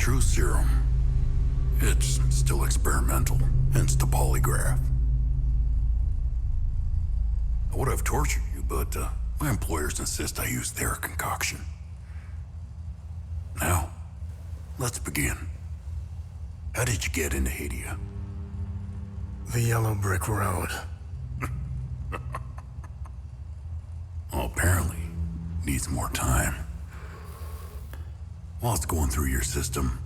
truth serum. It's still experimental, hence the polygraph. I would have tortured you, but my employers insist I use their concoction. Now, let's begin. How did you get into Hadia? The Yellow Brick Road. Well, apparently, needs more time. While it's going through your system,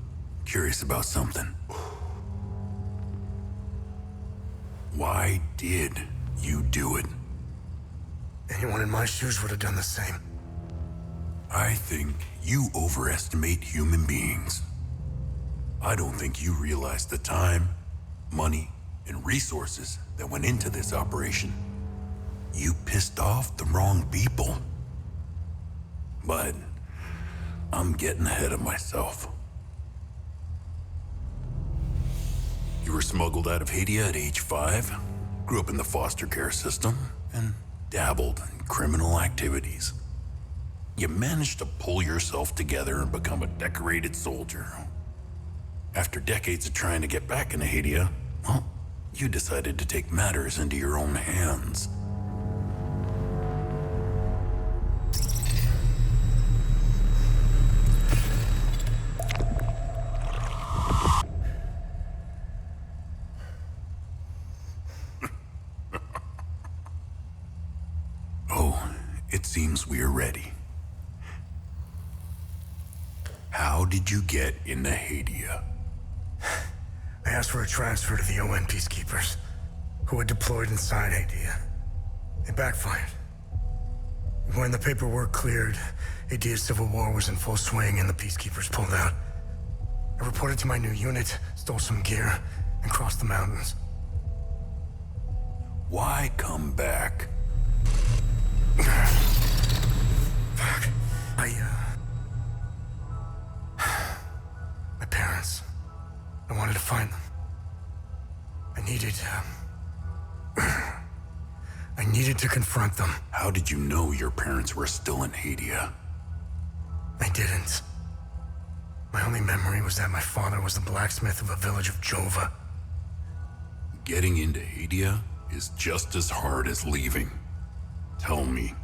curious about something. Why did you do it? Anyone in my shoes would have done the same. I think you overestimate human beings. I don't think you realize the time, money, and resources that went into this operation. You pissed off the wrong people. But I'm getting ahead of myself. You were smuggled out of Hadia at age 5, grew up in the foster care system, and dabbled in criminal activities. You managed to pull yourself together and become a decorated soldier. After decades of trying to get back into Hadia, well, you decided to take matters into your own hands. It seems we are ready. How did you get into Hadia? I asked for a transfer to the UN peacekeepers, who had deployed inside Hadia. It backfired. When the paperwork cleared, Hadia's civil war was in full swing and the peacekeepers pulled out. I reported to my new unit, stole some gear, and crossed the mountains. Why come back? Fuck. My parents. I wanted to find them. I needed to confront them. How did you know your parents were still in Hadia? I didn't. My only memory was that my father was the blacksmith of a village of Jova. Getting into Hadia is just as hard as leaving. Tell me,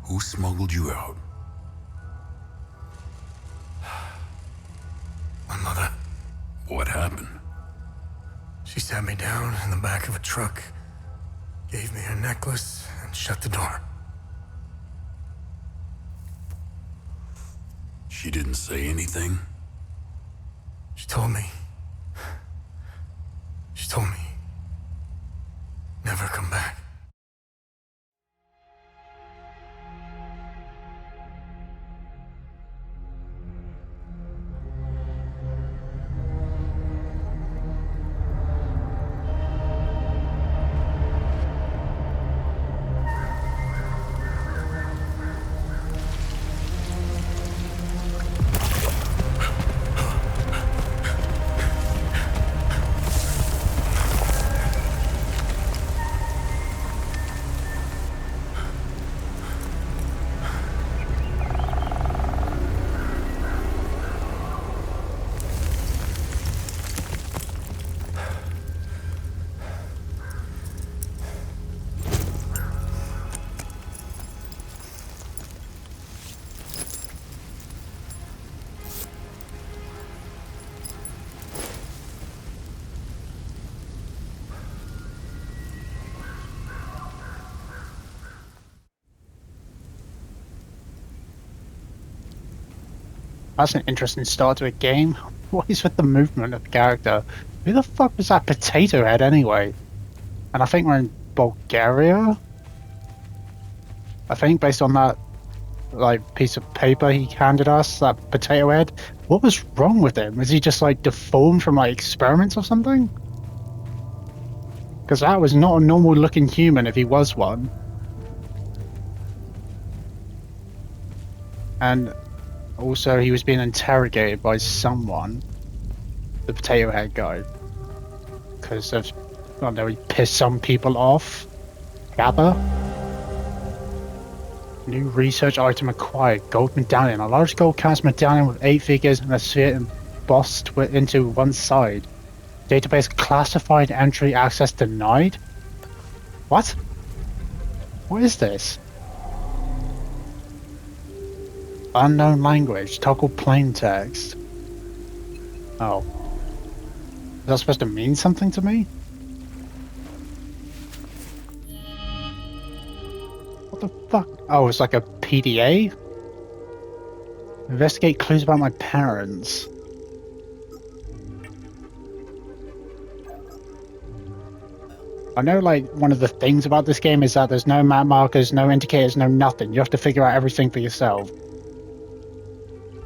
who smuggled you out? My mother. What happened? She sat me down in the back of a truck, gave me her necklace, and shut the door. She didn't say anything? She told me, never come back. That's an interesting start to a game. What is with the movement of the character? Who the fuck was that potato head anyway? And I think we're in Bulgaria? I think based on that like piece of paper he handed us, that potato head. What was wrong with him? Was he just like deformed from like experiments or something? Because that was not a normal looking human if he was one. And also, he was being interrogated by someone, the potato head guy, because of, I don't know, he pissed some people off. Gather. New research item acquired. Gold medallion. A large gold cast medallion with 8 figures and a sphere bossed into one side. Database classified, entry access denied? What? What is this? Unknown language, toggle plain text. Oh. Is that supposed to mean something to me? What the fuck? Oh, it's like a PDA? Investigate clues about my parents. I know, like, one of the things about this game is that there's no map markers, no indicators, no nothing. You have to figure out everything for yourself.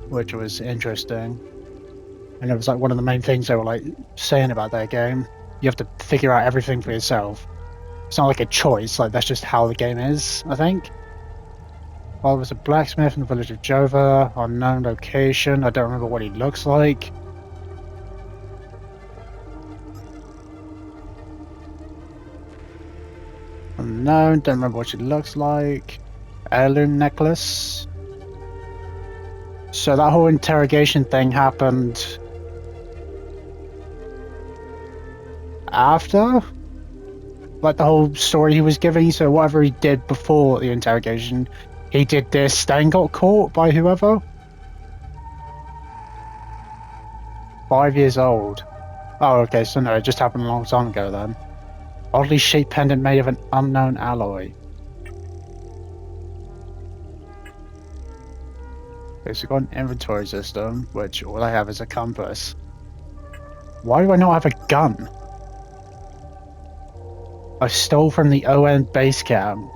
Which was interesting. And it was like one of the main things they were like saying about their game. You have to figure out everything for yourself. It's not like a choice, like that's just how the game is, I think. Well, there was a blacksmith in the village of Jova, unknown location, I don't remember what he looks like. Unknown, don't remember what she looks like. Heirloom necklace. So that whole interrogation thing happened after? Like the whole story he was giving, so whatever he did before the interrogation, he did this, then got caught by whoever? 5 years old. Oh, okay, so no, it just happened a long time ago then. Oddly shaped pendant made of an unknown alloy. Okay, so we've got an inventory system, which all I have is a compass. Why do I not have a gun? I stole from the ON base camp.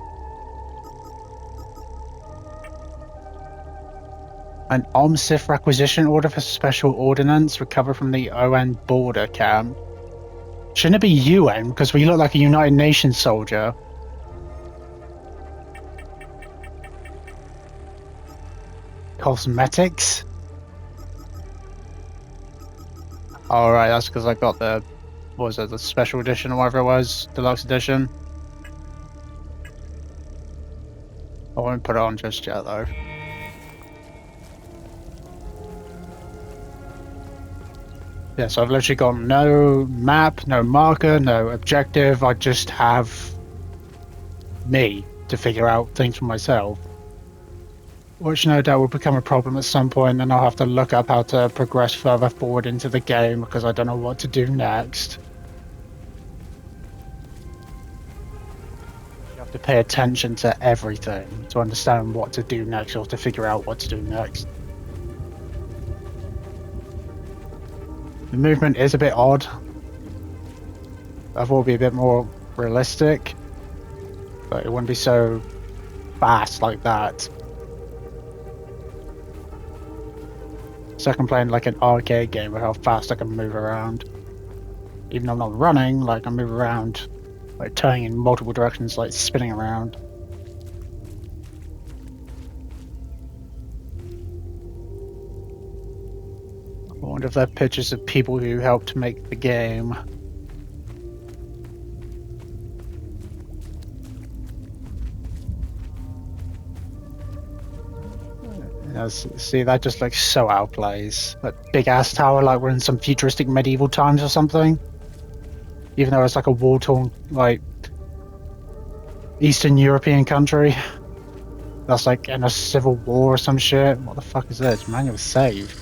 An OMSIF requisition order for special ordnance recovered from the ON border camp. Shouldn't it be UN, because we look like a United Nations soldier? Cosmetics? Alright, that's because I got the, what was it, the special edition or whatever it was, deluxe edition. I won't put it on just yet though. Yeah, so I've literally got no map, no marker, no objective, I just have me to figure out things for myself. Which no doubt will become a problem at some point, and I'll have to look up how to progress further forward into the game because I don't know what to do next. You have to pay attention to everything to understand what to do next or to figure out what to do next. The movement is a bit odd. I thought it would be a bit more realistic, but it wouldn't be so fast like that. So I can play in like an arcade game with how fast I can move around. Even though I'm not running, like I move around, like turning in multiple directions, like spinning around. I wonder if they're pictures of people who helped make the game. Yeah, see, that just looks so outplays. That big ass tower, like we're in some futuristic medieval times or something. Even though it's like a war-torn, like Eastern European country. That's like in a civil war or some shit. What the fuck is this? Manual save.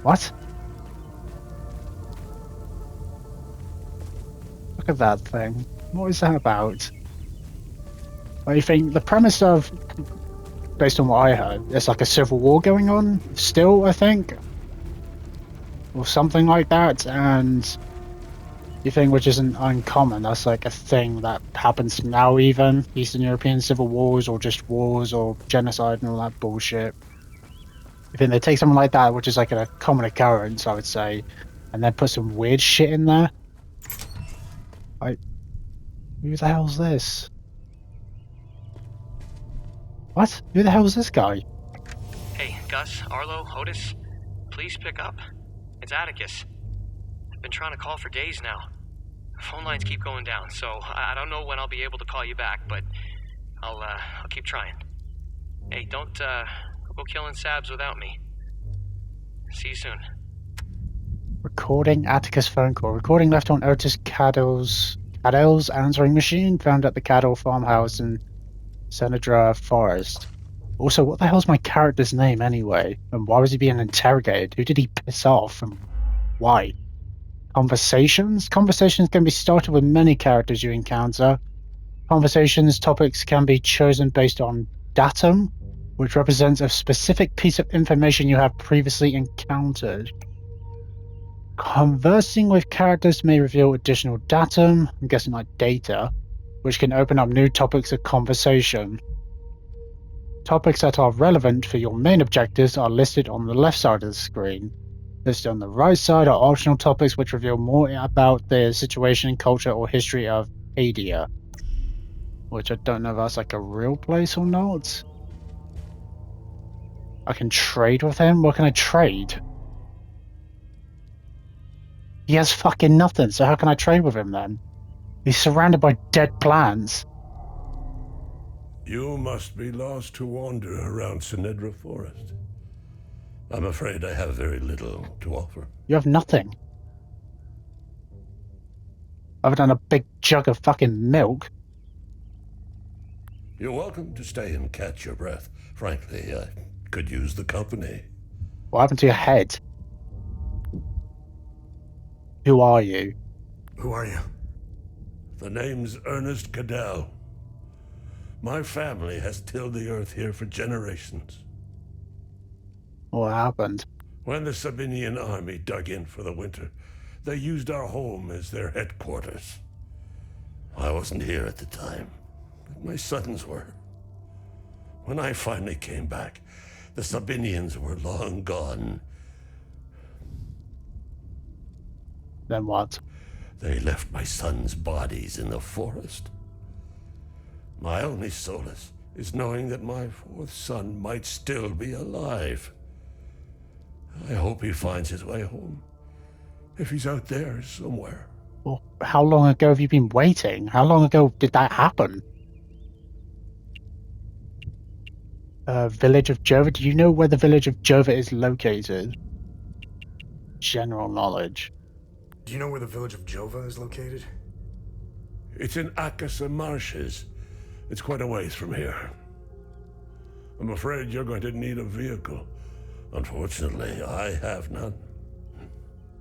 What? Look at that thing. What is that about? What do you think? The premise of, based on what I heard, there's like a civil war going on still, I think. Or something like that, and you think, which isn't uncommon, that's like a thing that happens now even. Eastern European civil wars or just wars or genocide and all that bullshit. I think they take something like that, which is like a common occurrence, I would say, and then put some weird shit in there. Like, who the hell's this? What? Who the hell's this guy? Hey, Gus, Arlo, Otis, please pick up. It's Atticus. I've been trying to call for days now. Phone lines keep going down, so I don't know when I'll be able to call you back, but I'll keep trying. Hey, don't go killing Sabs without me. See you soon. Recording Atticus phone call. Recording left on Otis Cadell's answering machine found at the Cadell farmhouse in Senedra Forest. Also, what the hell's my character's name anyway? And why was he being interrogated? Who did he piss off and why? Conversations? Conversations can be started with many characters you encounter. Conversations topics can be chosen based on datum, which represents a specific piece of information you have previously encountered. Conversing with characters may reveal additional datum, I'm guessing like data, which can open up new topics of conversation. Topics that are relevant for your main objectives are listed on the left side of the screen. Listed on the right side are optional topics which reveal more about the situation, culture, or history of Hadia. Which I don't know if that's like a real place or not. I can trade with him? What can I trade? He has fucking nothing, so how can I trade with him then? He's surrounded by dead plants. You must be lost to wander around Senedra Forest. I'm afraid I have very little to offer. You have nothing. Other than a big jug of fucking milk. You're welcome to stay and catch your breath. Frankly, I could use the company. What happened to your head? Who are you? Who are you? The name's Ernest Cadell. My family has tilled the earth here for generations. What happened? When the Sabinian army dug in for the winter, they used our home as their headquarters. I wasn't here at the time, but my sons were. When I finally came back, the Sabinians were long gone. Then what? They left my sons' bodies in the forest. My only solace is knowing that my fourth son might still be alive. I hope he finds his way home. If he's out there somewhere. Well, how long ago have you been waiting? How long ago did that happen? Village of Jova. Do you know where the village of Jova is located? General knowledge. Do you know where the village of Jova is located? It's in Akasa Marshes. It's quite a ways from here. I'm afraid you're going to need a vehicle. Unfortunately, I have none.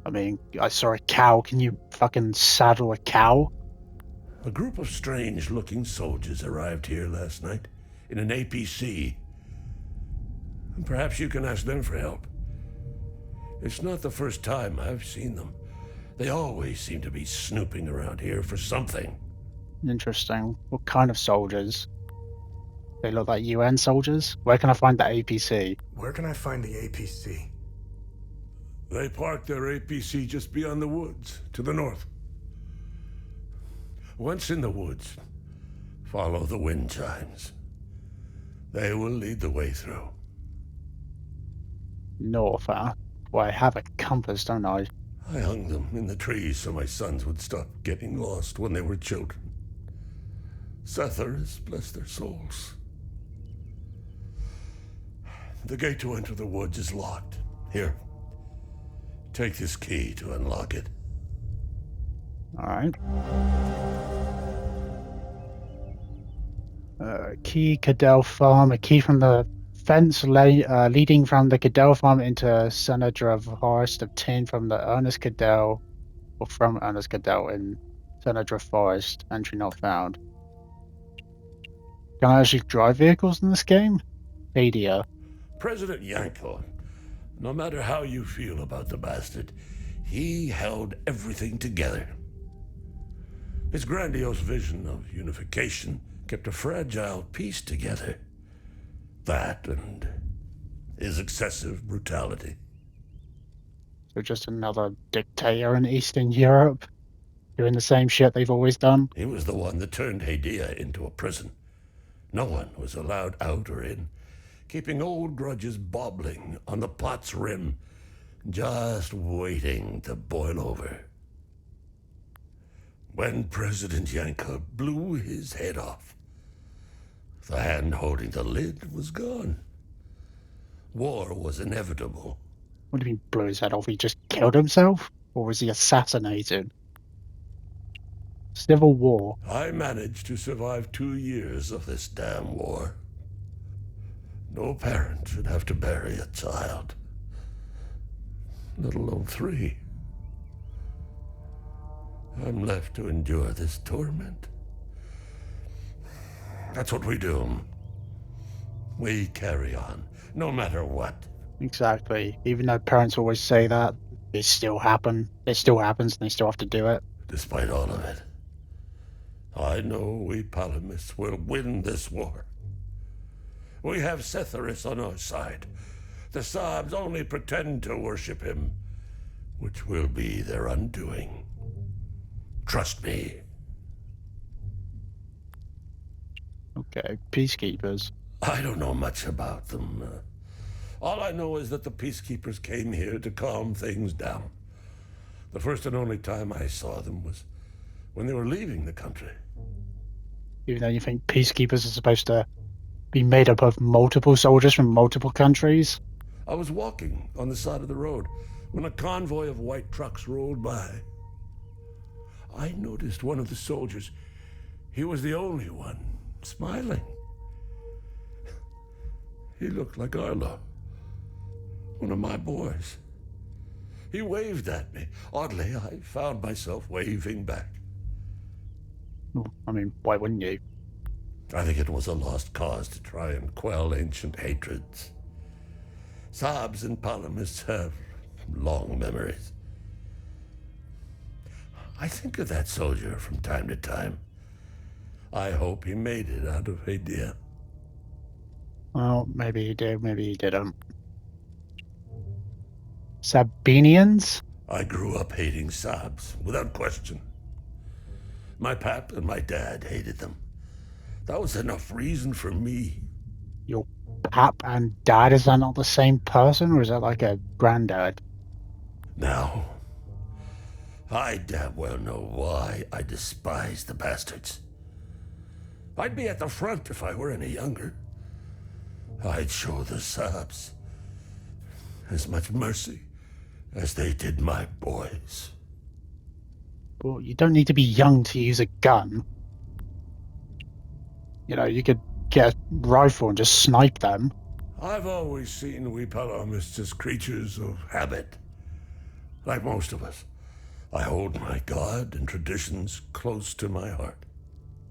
I mean, I saw a cow. Can you fucking saddle a cow? A group of strange-looking soldiers arrived here last night in an APC. And perhaps you can ask them for help. It's not the first time I've seen them. They always seem to be snooping around here for something. Interesting. What kind of soldiers? They look like UN soldiers? Where can I find that APC? Where can I find the APC? They parked their APC just beyond the woods, to the north. Once in the woods, follow the wind chimes. They will lead the way through. North, huh? Well, I have a compass, don't I? I hung them in the trees so my sons would stop getting lost when they were children. Setharus, bless their souls. The gate to enter the woods is locked. Here, take this key to unlock it. Alright. Key Cadell Farm. A key from the fence leading from the Cadell Farm into Senedra Forest obtained from the Ernest Cadell, or from Ernest Cadell in Senedra Forest. Entry not found. Can I actually drive vehicles in this game? Hadia. President Yanko, no matter how you feel about the bastard, he held everything together. His grandiose vision of unification kept a fragile peace together. That and his excessive brutality. So just another dictator in Eastern Europe doing the same shit they've always done. He was the one that turned Hadia into a prison. No one was allowed out or in, keeping old grudges bobbling on the pot's rim, just waiting to boil over. When President Yanko blew his head off, the hand holding the lid was gone. War was inevitable. What do you mean blew his head off? He just killed himself? Or was he assassinated? Civil War. I managed to survive 2 years of this damn war. No parent should have to bury a child, let alone 3. I'm left to endure this torment. That's what we do. We carry on, no matter what. Exactly. Even though parents always say that, it still happens and they still have to do it. Despite all of it, I know we Palamists will win this war. We have Setharis on our side. The Sabs only pretend to worship him, which will be their undoing. Trust me. Okay, peacekeepers. I don't know much about them. All I know is that the peacekeepers came here to calm things down. The first and only time I saw them was when they were leaving the country. Even though you think peacekeepers are supposed to be made up of multiple soldiers from multiple countries. I was walking on the side of the road when a convoy of white trucks rolled by. I noticed one of the soldiers. He was the only one smiling. He looked like Arlo, one of my boys. He waved at me. Oddly, I found myself waving back. Well, I mean, why wouldn't you? I think it was a lost cause to try and quell ancient hatreds. Sabs and Palamists have long memories. I think of that soldier from time to time. I hope he made it out of Hadia. Well, maybe he did, maybe he didn't. Sabinians? I grew up hating Sabs, without question. My pap and my dad hated them. That was enough reason for me. Your pap and dad, is that not the same person, or is that like a granddad? Now, I damn well know why I despise the bastards. I'd be at the front if I were any younger. I'd show the Sabs as much mercy as they did my boys. Well, you don't need to be young to use a gun. You know, you could get a rifle and just snipe them. I've always seen we Palamists as creatures of habit. Like most of us, I hold my God and traditions close to my heart.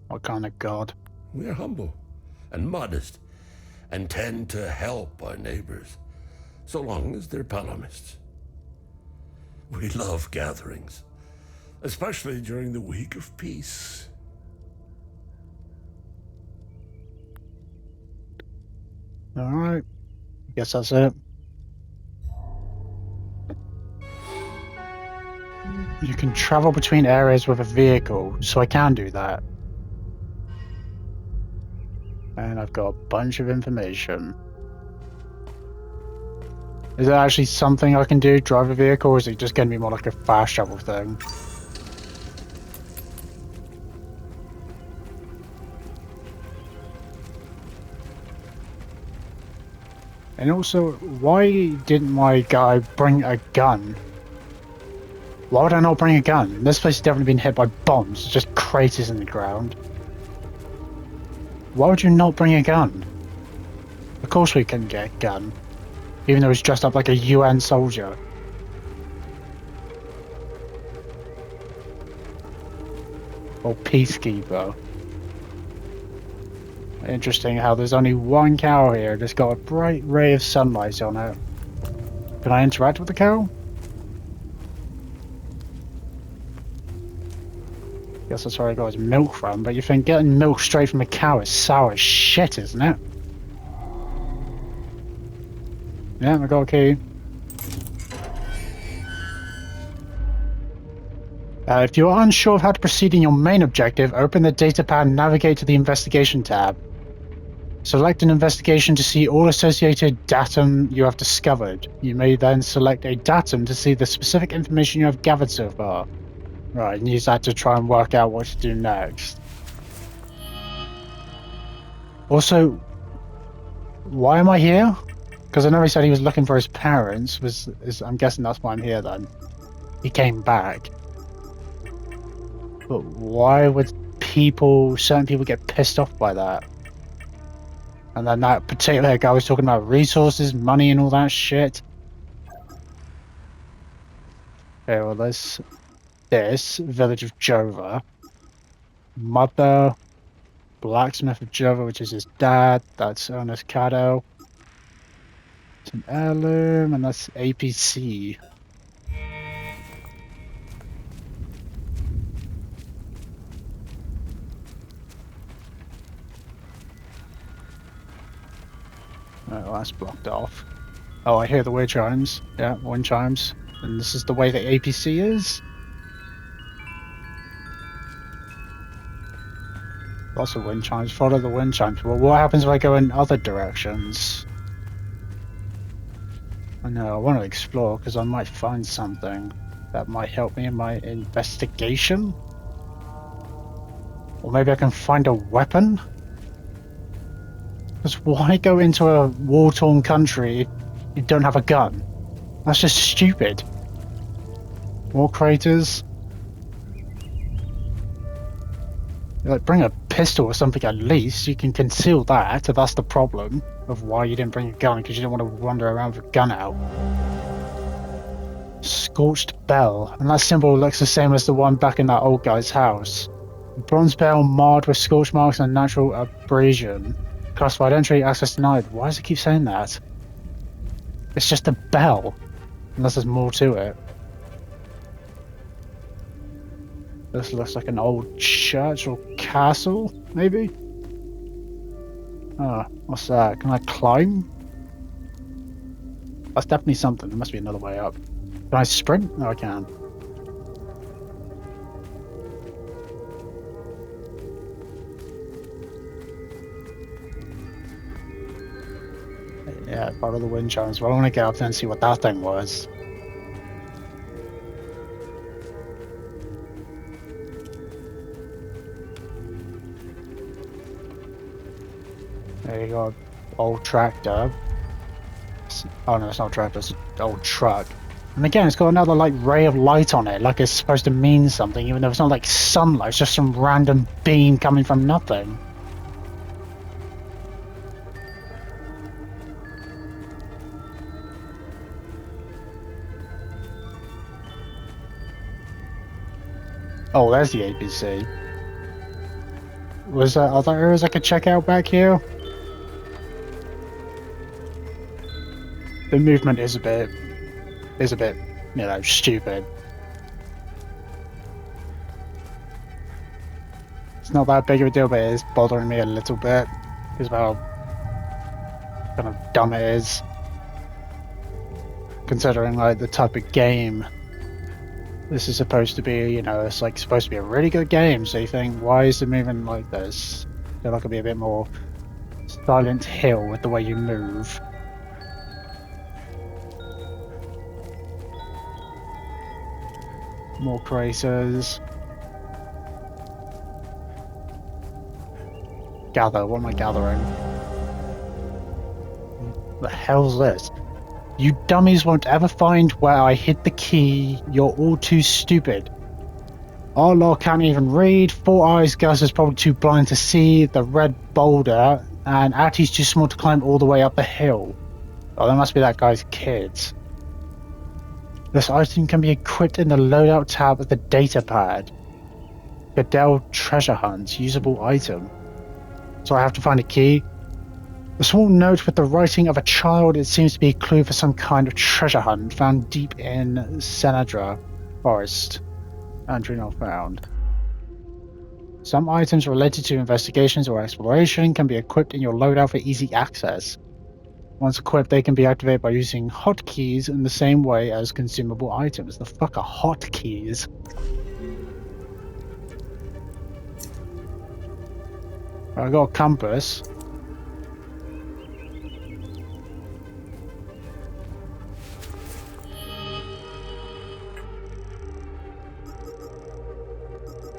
What kind of god? We're humble and modest and tend to help our neighbors, so long as they're Palamists. We love gatherings, especially during the week of peace. Alright. Guess that's it. You can travel between areas with a vehicle, so I can do that. And I've got a bunch of information. Is it actually something I can do, drive a vehicle, or is it just going to be more like a fast travel thing? And also, why didn't my guy bring a gun? Why would I not bring a gun? This place has definitely been hit by bombs, it's just craters in the ground. Why would you not bring a gun? Of course we couldn't get a gun, even though he's dressed up like a UN soldier. Or peacekeeper. Interesting how there's only one cow here that's got a bright ray of sunlight on it. Can I interact with the cow? Guess that's where I got his milk from, but you think getting milk straight from a cow is sour as shit, isn't it? Yeah, I got a key. If you're unsure of how to proceed in your main objective, open the datapad and navigate to the investigation tab. Select an investigation to see all associated datum you have discovered. You may then select a datum to see the specific information you have gathered so far. Right, and use that to try and work out what to do next. Also, why am I here? Because I know he said he was looking for his parents. I'm guessing that's why I'm here then. He came back. But why would certain people get pissed off by that? And then that particular guy was talking about resources, money and all that shit. Okay, well this Village of Jova. Mother, Blacksmith of Jova, which is his dad. That's Ernest Caddo. It's an heirloom, and that's APC. Oh, that's blocked off. Oh, I hear the wind chimes. Yeah, wind chimes. And this is the way the APC is? Lots of wind chimes. Follow the wind chimes. Well, what happens if I go in other directions? I know, I want to explore because I might find something that might help me in my investigation. Or maybe I can find a weapon? Because why go into a war-torn country if you don't have a gun? That's just stupid. War craters? Like, bring a pistol or something at least. You can conceal that if that's the problem of why you didn't bring a gun, because you didn't want to wander around with a gun out. Scorched bell. And that symbol looks the same as the one back in that old guy's house. Bronze bell marred with scorch marks and natural abrasion. Classified entry, access denied. Why does it keep saying that? It's just a bell. Unless there's more to it. This looks like an old church or castle, maybe? Oh, what's that? Can I climb? That's definitely something. There must be another way up. Can I sprint? No, I can. Yeah, follow the wind chimes. Well, I want to get up there and see what that thing was. There you go, old tractor. Oh no, it's not a tractor, it's an old truck. And again, it's got another like ray of light on it, like it's supposed to mean something, even though it's not like sunlight, it's just some random beam coming from nothing. Oh, there's the APC. Was there other areas I could check out back here? The movement is a bit, you know, stupid. It's not that big of a deal, but it is bothering me a little bit because of how kind of dumb it is. Considering like the type of game this is supposed to be, you know, it's like supposed to be a really good game, so you think, why is it moving like this? I feel like it'd be a bit more Silent Hill with the way you move. More craters. Gather, what am I gathering? What the hell's this? You dummies won't ever find where I hid the key. You're all too stupid. Our law can't even read. Four Eyes Gus is probably too blind to see the red boulder. And Atti's too small to climb all the way up the hill. Oh, that must be that guy's kids. This item can be equipped in the loadout tab of the data pad. Goodell treasure hunt. Usable item. So I have to find a key. A small note with the writing of a child. It seems to be a clue for some kind of treasure hunt found deep in Senedra Forest. Entry not found. Some items related to investigations or exploration can be equipped in your loadout for easy access. Once equipped, they can be activated by using hotkeys in the same way as consumable items. The fuck are hotkeys? I got a compass.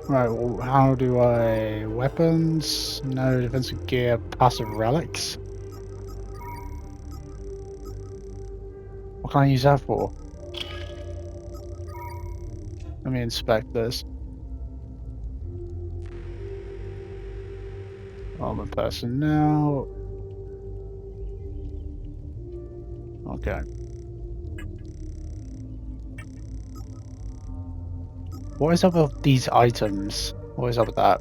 Right, well, how do I... Weapons? No defensive gear, passive relics. What can I use that for? Let me inspect this. Armor personnel. Okay. What is up with these items? What is up with that?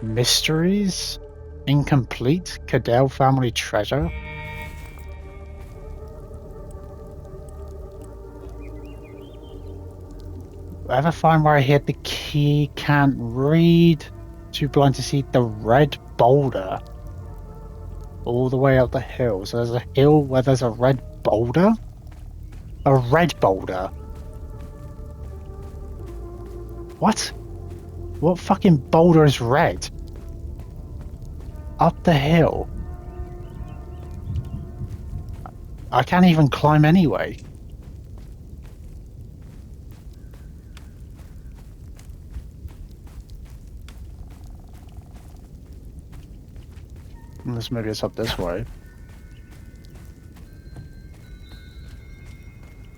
Mysteries? Incomplete? Cadell family treasure? Ever find where I hid the key? Can't read. Too blind to see the red boulder. All the way up the hill. So there's a hill where there's a red boulder? A red boulder? What? What fucking boulder is red? Up the hill. I can't even climb anyway. Unless maybe it's up this way.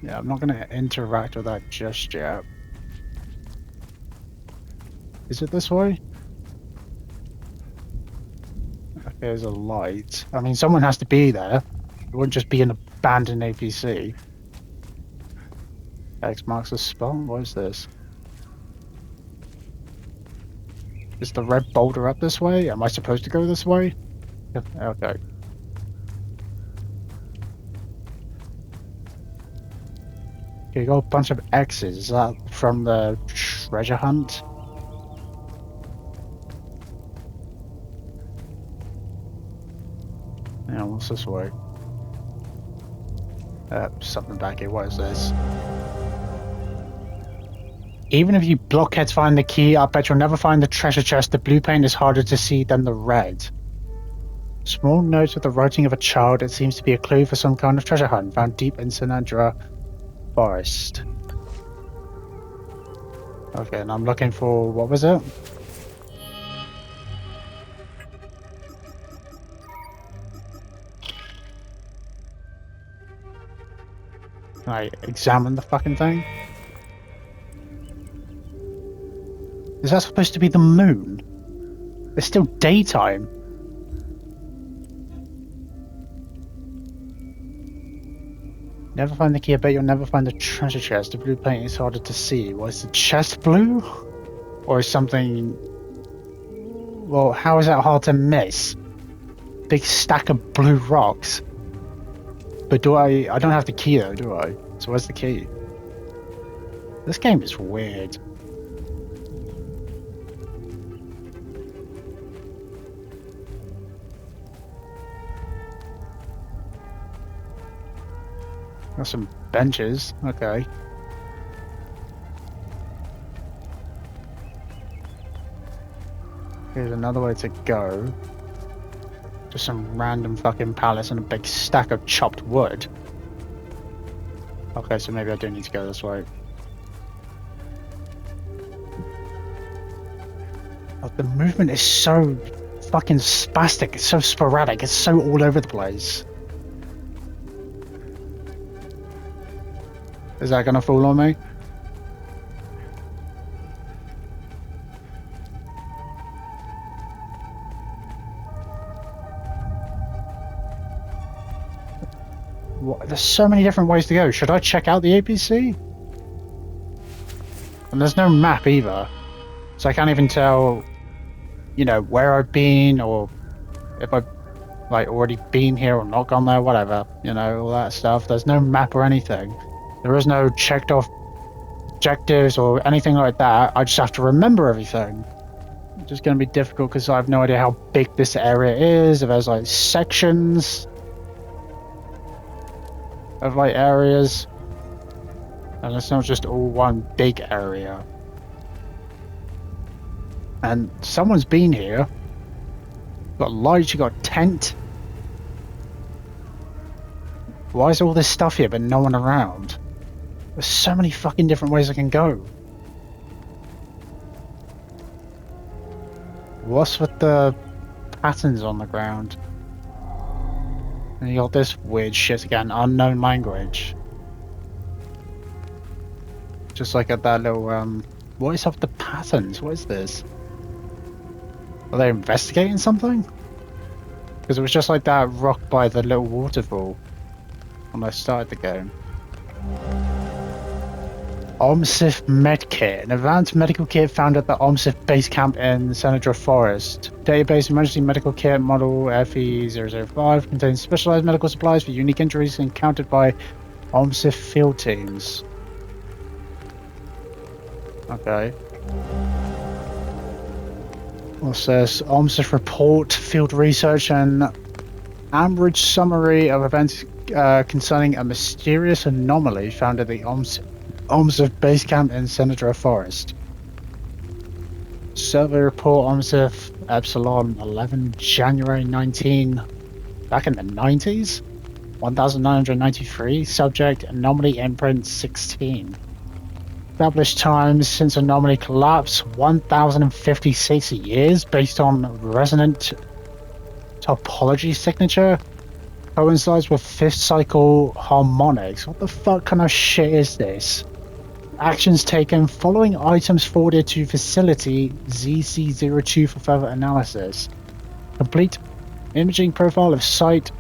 Yeah, I'm not gonna interact with that just yet. Is it this way? Okay, there's a light. I mean, someone has to be there. It wouldn't just be an abandoned APC. X marks the spot? What is this? Is the red boulder up this way? Am I supposed to go this way? Okay. Okay, you got a bunch of X's. Is that from the treasure hunt? Yeah, what's this way? Something back here. What is this? Even if you blockheads find the key, I bet you'll never find the treasure chest. The blue paint is harder to see than the red. Small notes with the writing of a child. It seems to be a clue for some kind of treasure hunt found deep in Sinandra Forest. Okay, and I'm looking for... what was it? Can I examine the fucking thing? Is that supposed to be the moon? It's still daytime. Never find the key. I bet you'll never find the treasure chest. The blue paint is harder to see. Was the chest blue? Or is something... well, how is that hard to miss? Big stack of blue rocks. But do I don't have the key though, do I? So where's the key? This game is weird. Got some benches, okay. Here's another way to go. Just some random fucking palace and a big stack of chopped wood. Okay, so maybe I do need to go this way. Oh, the movement is so fucking spastic, it's so sporadic, it's so all over the place. Is that gonna fall on me? What? There's so many different ways to go. Should I check out the APC? And there's no map either. So I can't even tell, you know, where I've been or if I've like already been here or not gone there, whatever. You know, all that stuff. There's no map or anything. There is no checked off objectives or anything like that. I just have to remember everything. It's just going to be difficult because I have no idea how big this area is. If there's like sections of like areas, and it's not just all one big area. And someone's been here. You got lights, you got a tent. Why is all this stuff here but no one around? There's so many fucking different ways I can go. What's with the patterns on the ground? And you got this weird shit again, unknown language. Just like at that little, what is up with the patterns? What is this? Are they investigating something? Because it was just like that rock by the little waterfall when I started the game. OMSIF Medkit, an advanced medical kit found at the OMSIF base camp in Senadra Forest. Database emergency medical kit model FE005 contains specialized medical supplies for unique injuries encountered by OMSIF field teams. Okay. What's this? OMSIF report, field research, and Ambridge summary of events concerning a mysterious anomaly found at the OMSIF base camp in Senadra Forest. Survey report OMSIF Epsilon 11 January 19 back in the 90s? 1993. Subject anomaly imprint 16. Established times since anomaly collapse 1056 years based on resonant topology signature. Coincides with 5th cycle harmonics. What the fuck kind of shit is this? Actions taken following items forwarded to facility ZC02 for further analysis. Complete imaging profile of site,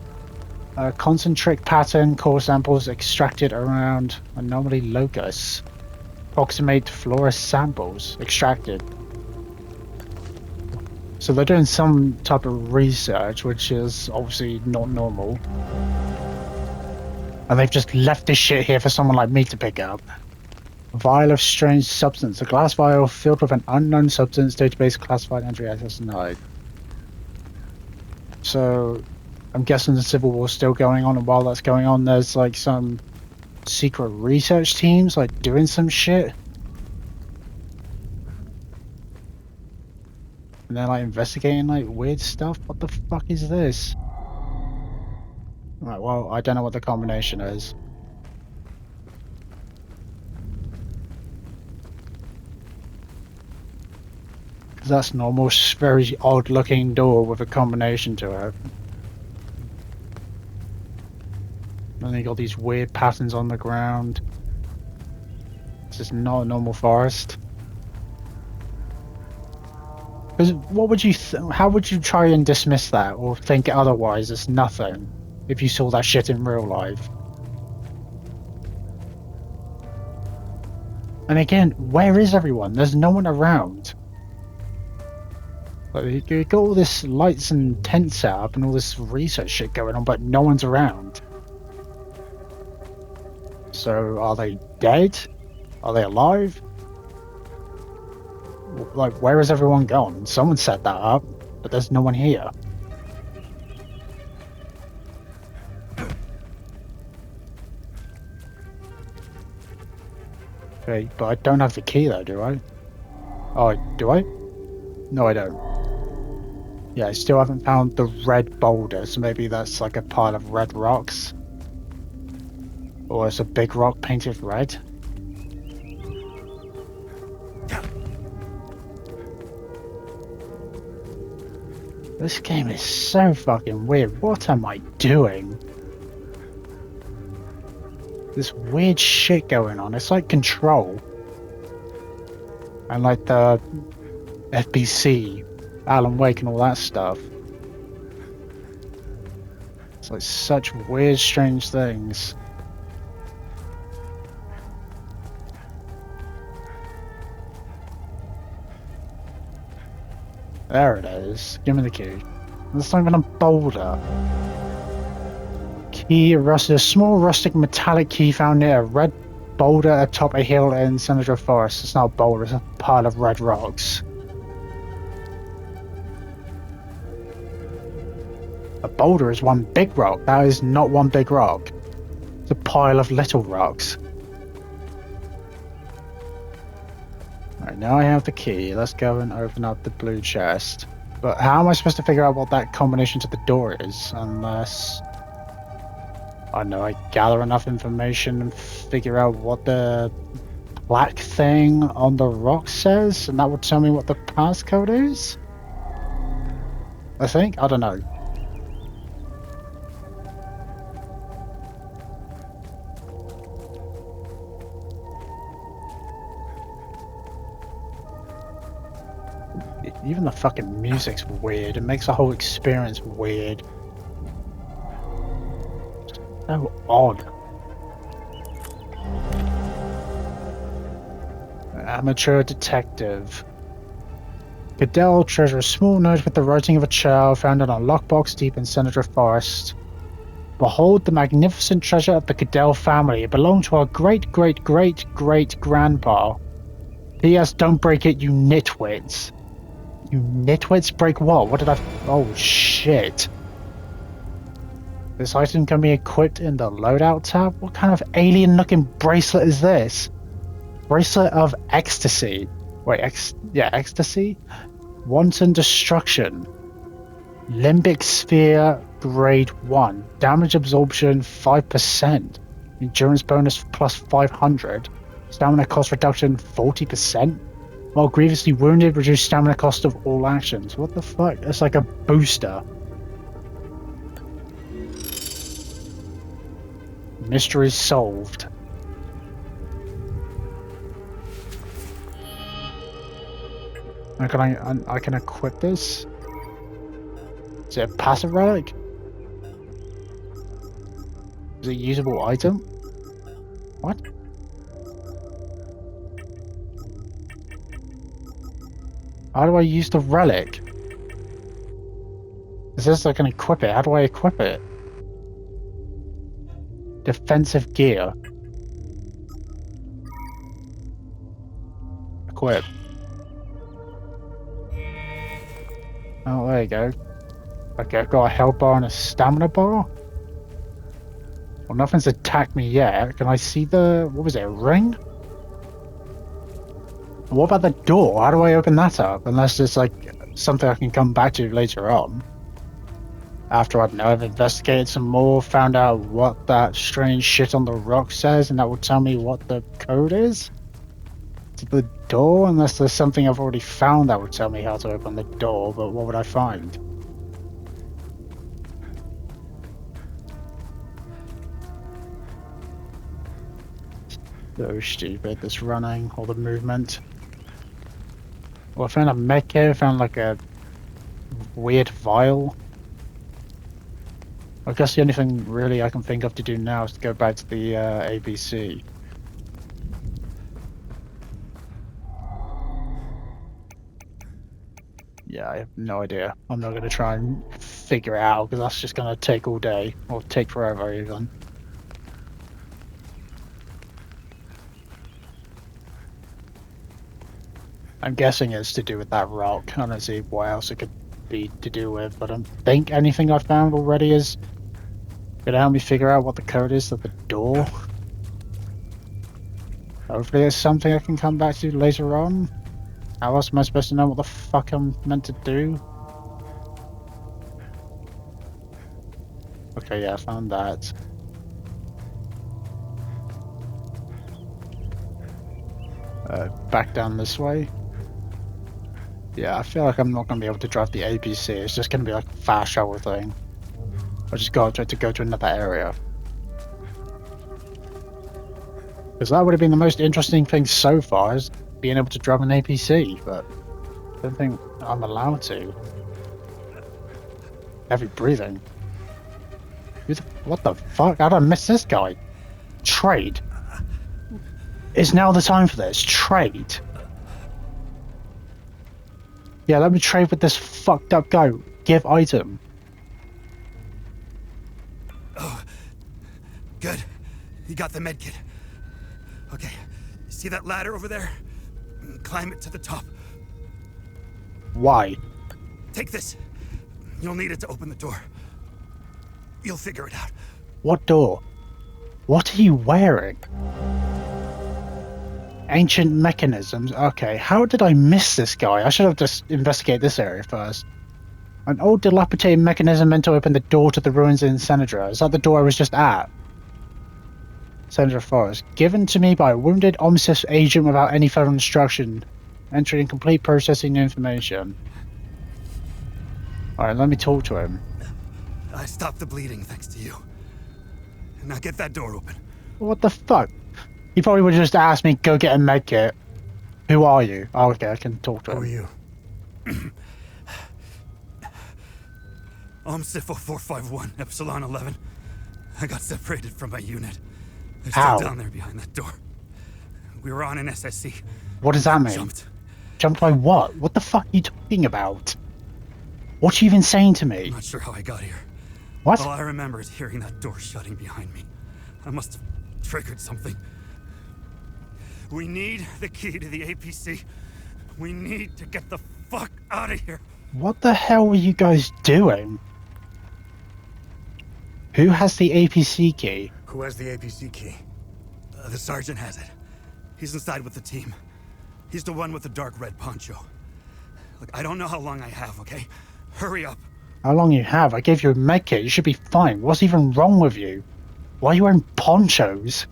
concentric pattern, core samples extracted around anomaly locus. Approximate flora samples extracted. So they're doing some type of research, which is obviously not normal. And they've just left this shit here for someone like me to pick up. Vial of strange substance. A glass vial filled with an unknown substance. Database classified entry access denied. So, I'm guessing the Civil War's still going on, and while that's going on, there's like some secret research teams like doing some shit. And they're like investigating like weird stuff. What the fuck is this? Right, well, I don't know what the combination is. That's an almost very odd looking door with a combination to it. And then you got these weird patterns on the ground. This is not a normal forest. Because what would you how would you try and dismiss that or think otherwise? It's nothing if you saw that shit in real life. And again, where is everyone? There's no one around. Like, you got all this lights and tent set up and all this research shit going on, but no one's around. So, are they dead? Are they alive? Like, where is everyone gone? Someone set that up, but there's no one here. Okay, but I don't have the key though, do I? Oh, do I? No, I don't. Yeah, I still haven't found the red boulder, so maybe that's like a pile of red rocks. Or it's a big rock painted red. This game is so fucking weird. What am I doing? This weird shit going on. It's like Control. And like the FBC, Alan Wake and all that stuff. It's like such weird, strange things. There it is. Give me the key. That's not even a boulder. Key rusted. A small rustic metallic key found near a red boulder atop a hill in Senadra Forest. It's not a boulder, it's a pile of red rocks. A boulder is one big rock. That is not one big rock. It's a pile of little rocks. Alright, now I have the key. Let's go and open up the blue chest. But how am I supposed to figure out what that combination to the door is? Unless, I don't know, I gather enough information and figure out what the black thing on the rock says, and that would tell me what the passcode is? I think? I don't know. Even the fucking music's weird. It makes the whole experience weird. So odd. Amateur detective. Goodell treasures a small note with the writing of a child found in a lockbox deep in Senator Forest. Behold the magnificent treasure of the Goodell family. It belonged to our great-great-great-great-grandpa. P.S. Don't break it, you nitwits. You nitwits? Break what? What did I... Oh, shit. This item can be equipped in the loadout tab? What kind of alien-looking bracelet is this? Bracelet of ecstasy. Wait, ecstasy? Wanton destruction. Limbic sphere grade 1. Damage absorption 5%. Endurance bonus plus 500. Stamina cost reduction 40%. While grievously wounded, reduce stamina cost of all actions. What the fuck? It's like a booster. Mystery solved. I can equip this? Is it a passive relic? Is it a usable item? What? How do I use the relic? It says I can equip it. How do I equip it? Defensive gear. Equip. Oh, there you go. Okay, I've got a health bar and a stamina bar. Well, nothing's attacked me yet. Can I see the... What was it, a ring? What about the door? How do I open that up? Unless it's like something I can come back to later on. After, I don't know, I've investigated some more, found out what that strange shit on the rock says, and that will tell me what the code is? To the door? Unless there's something I've already found that would tell me how to open the door, but what would I find? So stupid, this running, all the movement. Well, I found a medkit, I found like a weird vial. I guess the only thing really I can think of to do now is to go back to the ABC. Yeah, I have no idea. I'm not going to try and figure it out because that's just going to take all day, or take forever even. I'm guessing it's to do with that rock. I don't see what else it could be to do with, but I don't think anything I've found already is going to help me figure out what the code is to the door. Hopefully it's something I can come back to later on. How else am I supposed to know what the fuck I'm meant to do? Okay, yeah, I found that. Back down this way. Yeah, I feel like I'm not going to be able to drive the ABC. It's just going to be like a fast travel thing. I just got to go to another area. Because that would have been the most interesting thing so far, is being able to drive an APC, but I don't think I'm allowed to. Heavy breathing. What the fuck? How did I miss this guy? Trade. Is now the time for this? Trade. Yeah, let me trade with this fucked up guy. Give item. Oh, good. You got the medkit. Okay, you see that ladder over there? Climb it to the top. Why? Take this. You'll need it to open the door. You'll figure it out. What door? What are you wearing? Ancient mechanisms. Okay, how did I miss this guy? I should have just investigated this area first. An old dilapidated mechanism meant to open the door to the ruins in Senedra. Is that the door I was just at? Senedra Forest. Given to me by a wounded Omnis agent without any further instruction. Entering complete processing information. Alright, let me talk to him. I stopped the bleeding thanks to you. Now get that door open. What the fuck? He probably would have just asked me, go get a medkit. Who are you? Oh, okay, I can talk to him. Who are you? Sifo 451, Epsilon 11. I got separated from my unit. They're How? still down there behind that door. We were on an SSC. What does that mean? Jumped. Jumped by what? What the fuck are you talking about? What are you even saying to me? Not sure how I got here. What? All I remember is hearing that door shutting behind me. I must have triggered something. We need the key to the APC. We need to get the fuck out of here. What the hell were you guys doing? Who has the APC key? Who has the APC key? The sergeant has it. He's inside with the team. He's the one with the dark red poncho. Look, I don't know how long I have, okay? Hurry up. How long you have? I gave you a med kit. You should be fine. What's even wrong with you? Why are you wearing ponchos?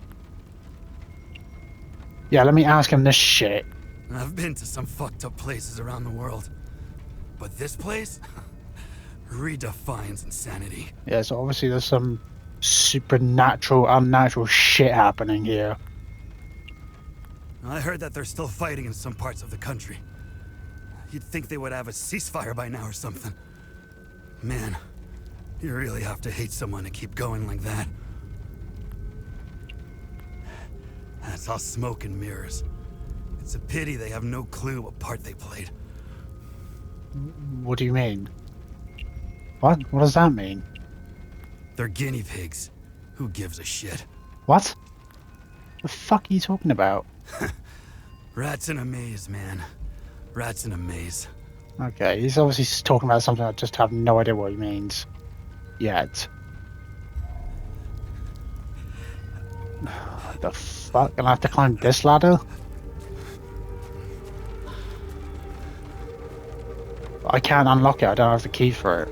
Yeah, let me ask him this shit. I've been to some fucked up places around the world. But this place redefines insanity. Yeah, so obviously there's some supernatural, unnatural shit happening here. I heard that they're still fighting in some parts of the country. You'd think they would have a ceasefire by now or something. Man, you really have to hate someone to keep going like that. That's all smoke and mirrors. It's a pity they have no clue what part they played. What do you mean? What? What does that mean? They're guinea pigs. Who gives a shit? What? The fuck are you talking about? Rats in a maze, man. Rats in a maze. Okay, he's obviously talking about something I just have no idea what he means. Yet. The fuck? And I have to climb this ladder? I can't unlock it, I don't have the key for it.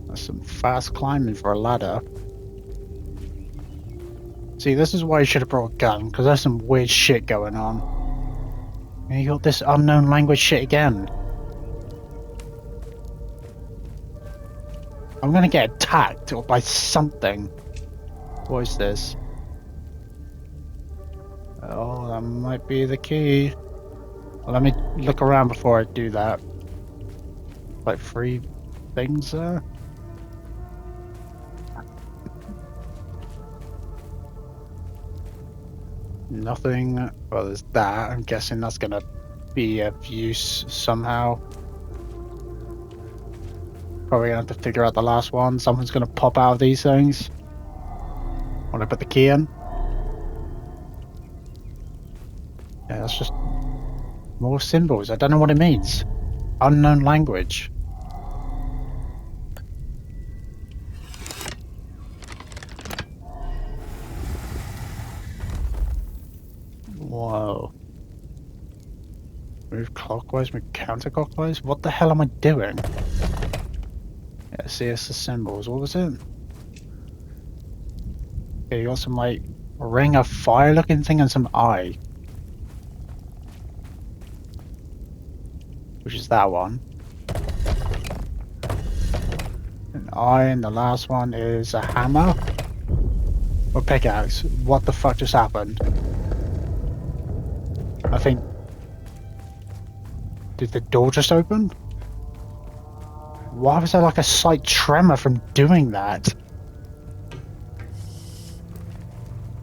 That's some fast climbing for a ladder. See, this is why you should have brought a gun, because there's some weird shit going on. And you got this unknown language shit again. I'm gonna get attacked or by something. What is this? Oh, that might be the key. Well, let me look around before I do that. Like 3 things there. Nothing. Well, there's that. I'm guessing that's gonna be of use somehow. Probably gonna have to figure out the last one. Something's gonna pop out of these things when I put the key in. Yeah, that's just more symbols. I don't know what it means. Unknown language. Whoa. Move clockwise, move counterclockwise? What the hell am I doing? Yeah, see, it's the symbols. What was it? Yeah, you got some, like, ring of fire looking thing and some eye. Which is that one. An eye, and the last one is a hammer. Or pickaxe. What the fuck just happened? I think... Did the door just open? Why was there like a slight tremor from doing that?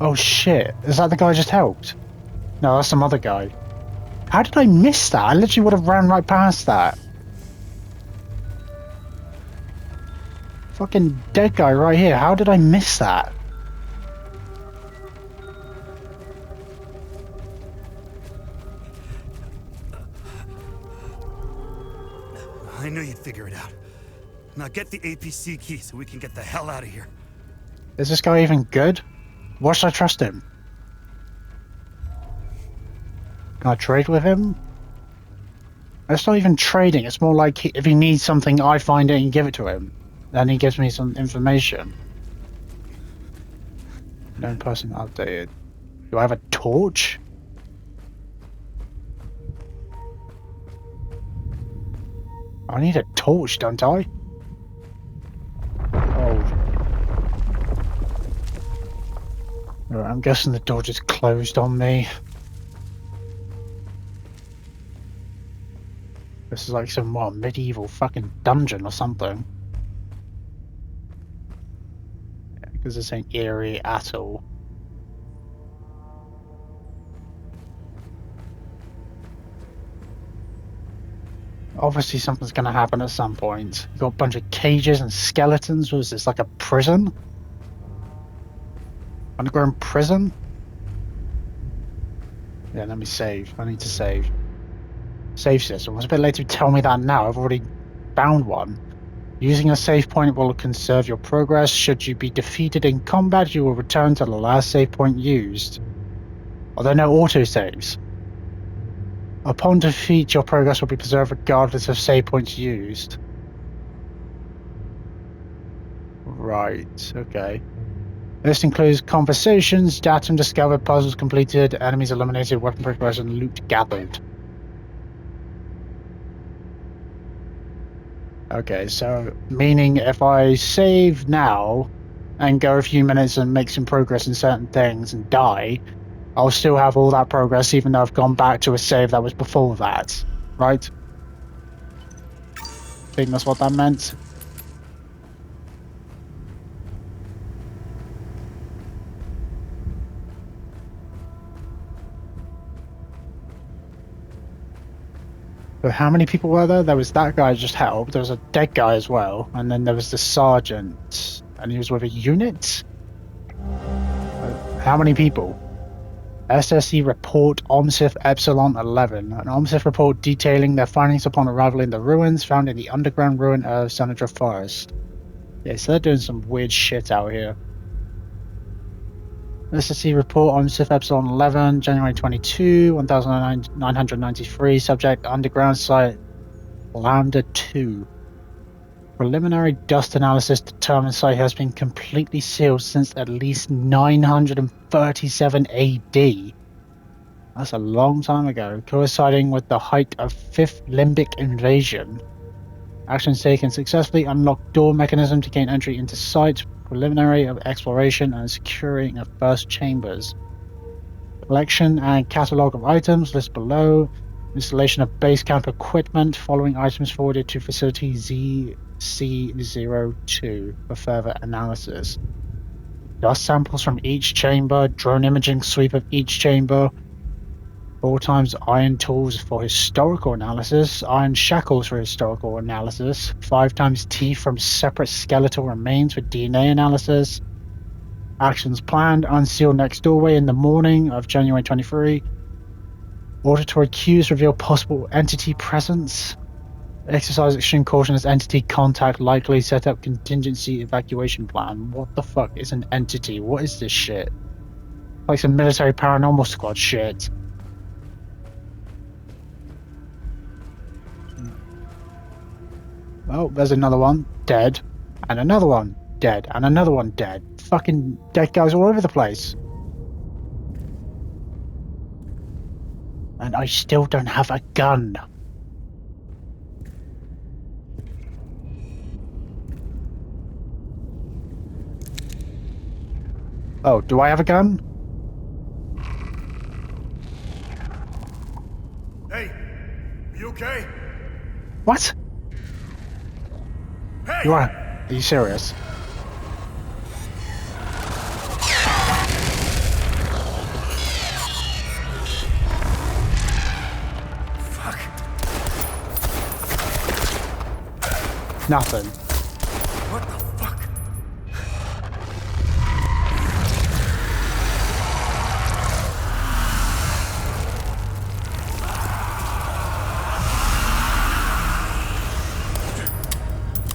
Oh shit, is that the guy I just helped? No, that's some other guy. How did I miss that? I literally would have ran right past that. Fucking dead guy right here, how did I miss that? I knew you'd figure it out. Now get the APC key so we can get the hell out of here. Is this guy even good? Why should I trust him? Can I trade with him? It's not even trading, it's more like if he needs something, I find it and give it to him. Then he gives me some information. Known person updated. Do I have a torch? I need a torch, don't I? Oh. Right, I'm guessing the door just closed on me. This is like some, what, medieval fucking dungeon or something. Yeah, because this ain't eerie at all. Obviously something's gonna happen at some point. You got a bunch of cages and skeletons. Was this like a prison? Underground prison? Yeah, let me save. I need to save. Save system. It's a bit late to tell me that now. I've already found one. Using a save point will conserve your progress. Should you be defeated in combat, you will return to the last save point used. Are there no autosaves? Upon defeat, your progress will be preserved regardless of save points used. Right, okay. This includes conversations, datum discovered, puzzles completed, enemies eliminated, weapon progression, loot gathered. Okay, so meaning if I save now and go a few minutes and make some progress in certain things and die, I'll still have all that progress even though I've gone back to a save that was before that, right? I think that's what that meant. So how many people were there? There was that guy just helped, there was a dead guy as well, and then there was the sergeant, and he was with a unit? How many people? SSE report OMSIF Epsilon 11. An OMSIF report detailing their findings upon arrival in the ruins found in the underground ruin of Sanadra Forest. Yeah, so they're doing some weird shit out here. SSE report OMSIF Epsilon 11, January 22, 1993. Subject underground site Lambda 2. Preliminary dust analysis determines site has been completely sealed since at least 937 AD. That's a long time ago, coinciding with the height of 5th Limbic invasion. Actions taken successfully unlocked door mechanism to gain entry into site, preliminary of exploration and securing of first chambers. Collection and catalogue of items list below. Installation of base camp equipment. Following items forwarded to facility ZC02 for further analysis. Dust samples from each chamber. Drone imaging sweep of each chamber. 4 times iron tools for historical analysis. Iron shackles for historical analysis. 5 times teeth from separate skeletal remains for DNA analysis. Actions planned. Unseal next doorway in the morning of January 23. Auditory cues reveal possible entity presence. Exercise extreme caution as entity contact likely. Set up contingency evacuation plan. What the fuck is an entity? What is this shit? Like some military paranormal squad shit. Oh, there's another one. Dead. And another one. Dead. And another one dead. Fucking dead guys all over the place. And I still don't have a gun. Oh, do I have a gun? Hey, are you okay? What? Hey! You are? Are you serious? Fuck. Nothing. What the fuck?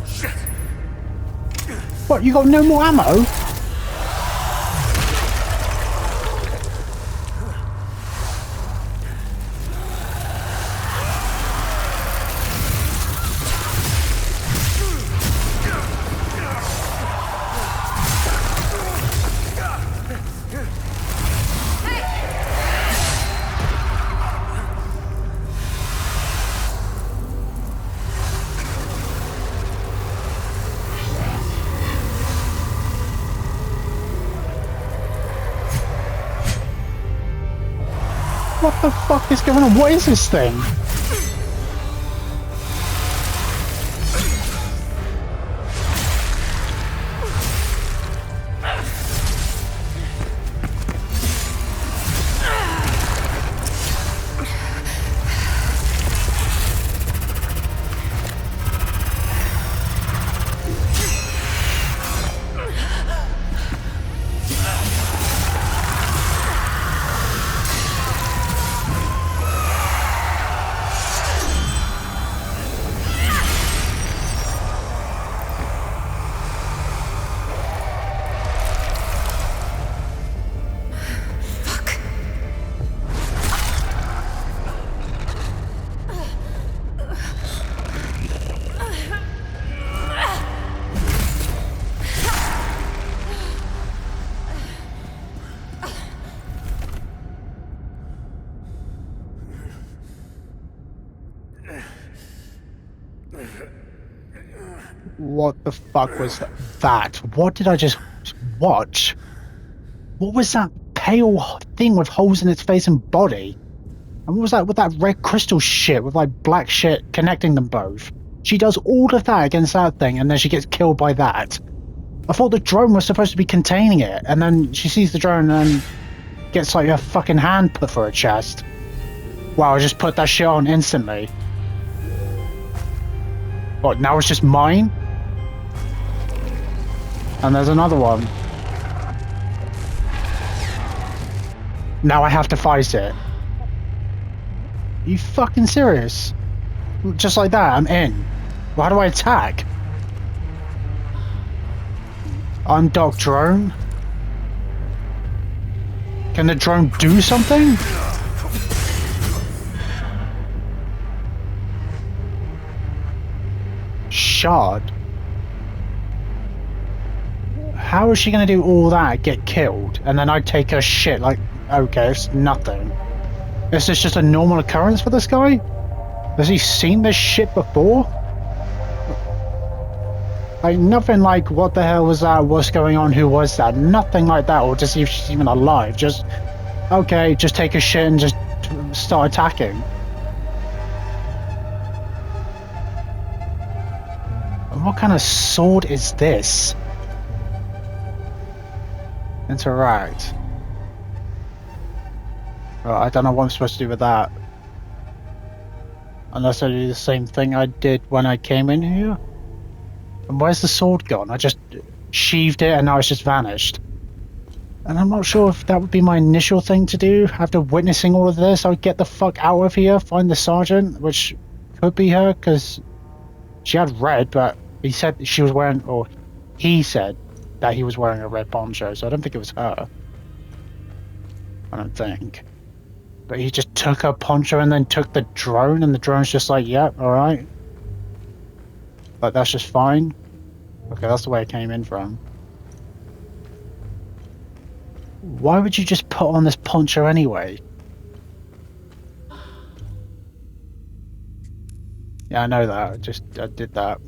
Shit! What, you got no more ammo? What the fuck is going on? What is this thing? What the fuck was that? What did I just watch? What was that pale thing with holes in its face and body? And what was that with that red crystal shit with like black shit connecting them both? She does all of that against that thing and then she gets killed by that. I thought the drone was supposed to be containing it, and then she sees the drone and then gets like her fucking hand put through her chest. Wow, I just put that shit on instantly. What, now it's just mine? And there's another one. Now I have to fight it. Are you fucking serious? Just like that, I'm in. Well, how do I attack? Undock drone? Can the drone do something? Shard? How is she gonna do all that, get killed, and then I take her shit like, okay, it's nothing. Is this just a normal occurrence for this guy? Has he seen this shit before? Like, nothing like, what the hell was that, what's going on, who was that? Nothing like that, or to see if she's even alive. Just, okay, just take her shit and just start attacking. And what kind of sword is this? Interact. Well, I don't know what I'm supposed to do with that. Unless I do the same thing I did when I came in here. And where's the sword gone? I just sheathed it and now it's just vanished. And I'm not sure if that would be my initial thing to do. After witnessing all of this, I would get the fuck out of here, find the sergeant, which could be her, because she had red, but he said she was wearing, or he said that he was wearing a red poncho, so I don't think it was her. I don't think. But he just took her poncho and then took the drone, and the drone's just like, yep, yeah, alright. Like, that's just fine. Okay, that's the way I came in from. Why would you just put on this poncho anyway? Yeah, I know that. I did that.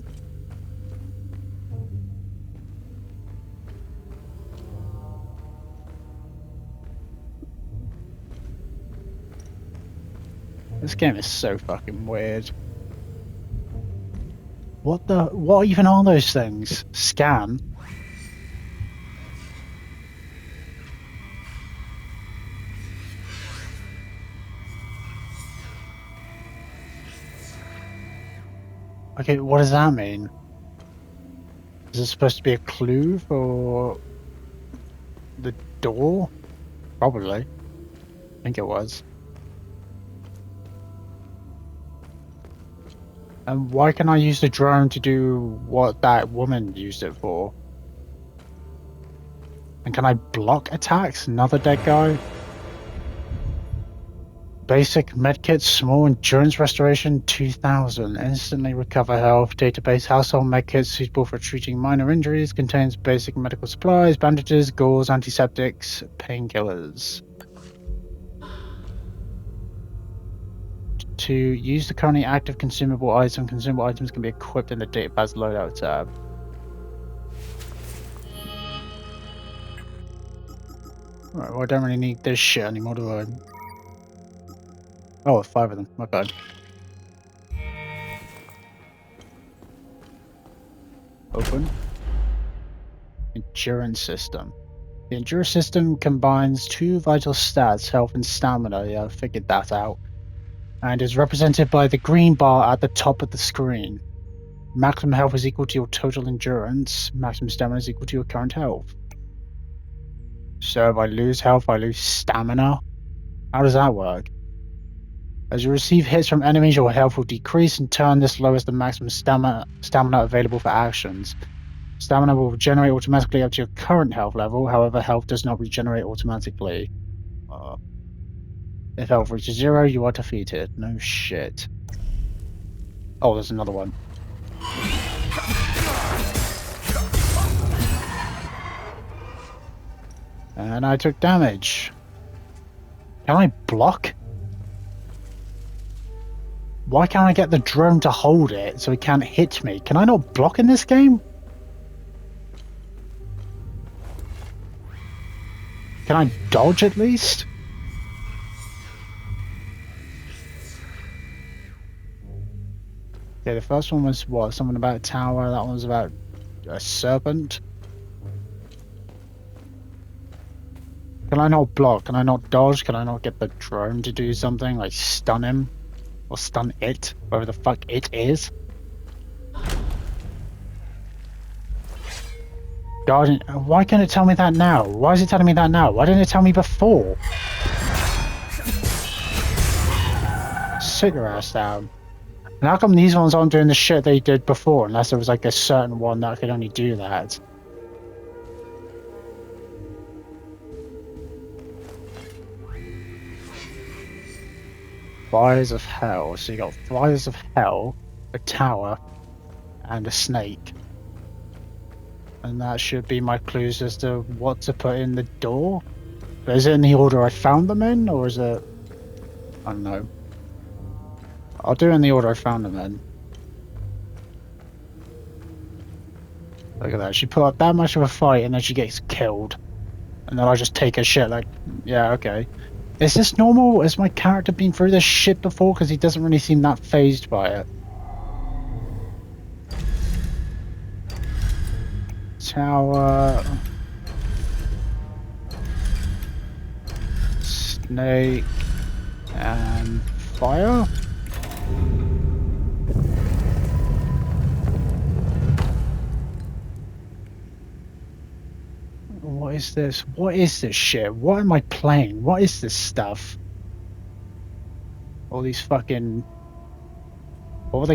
This game is so fucking weird. What even are those things? Scan? Okay, what does that mean? Is it supposed to be a clue for the door? Probably. I think it was. And why can I use the drone to do what that woman used it for? And can I block attacks? Another dead guy? Basic medkit, small endurance restoration, 2000. Instantly recover health. Database household medkits suitable for treating minor injuries. Contains basic medical supplies, bandages, gauze, antiseptics, painkillers. To use the currently active consumable item, consumable items can be equipped in the database loadout tab. Right, well, I don't really need this shit anymore, do I? Oh, 5 of them. Okay. Open. Endurance system. The endurance system combines 2 vital stats, health and stamina. Yeah, I figured that out. And is represented by the green bar at the top of the screen. Maximum health is equal to your total endurance. Maximum stamina is equal to your current health. So if I lose health, I lose stamina. How does that work? As you receive hits from enemies, your health will decrease. In turn, this lowers the maximum stamina available for actions. Stamina will regenerate automatically up to your current health level. However, health does not regenerate automatically. If health reaches 0, you are defeated. No shit. Oh, there's another one. And I took damage. Can I block? Why can't I get the drone to hold it so it can't hit me? Can I not block in this game? Can I dodge at least? Yeah, the first one was what? Something about a tower. That one was about a serpent. Can I not block? Can I not dodge? Can I not get the drone to do something? Like stun him? Or stun it? Whatever the fuck it is? Guardian, why can't it tell me that now? Why is it telling me that now? Why didn't it tell me before? Sit your ass down. And how come these ones aren't doing the shit they did before, unless there was like a certain one that could only do that? Fires of Hell. So you got Fires of Hell, a tower, and a snake. And that should be my clues as to what to put in the door. But is it in the order I found them in, or is it... I don't know. I'll do it in the order I found them in. Look at that, she put up that much of a fight and then she gets killed. And then I just take her shit like, yeah, okay. Is this normal? Has my character been through this shit before? Because he doesn't really seem that phased by it. Tower... Snake... and fire? What is this? What is this shit? What am I playing? What is this stuff? All these fucking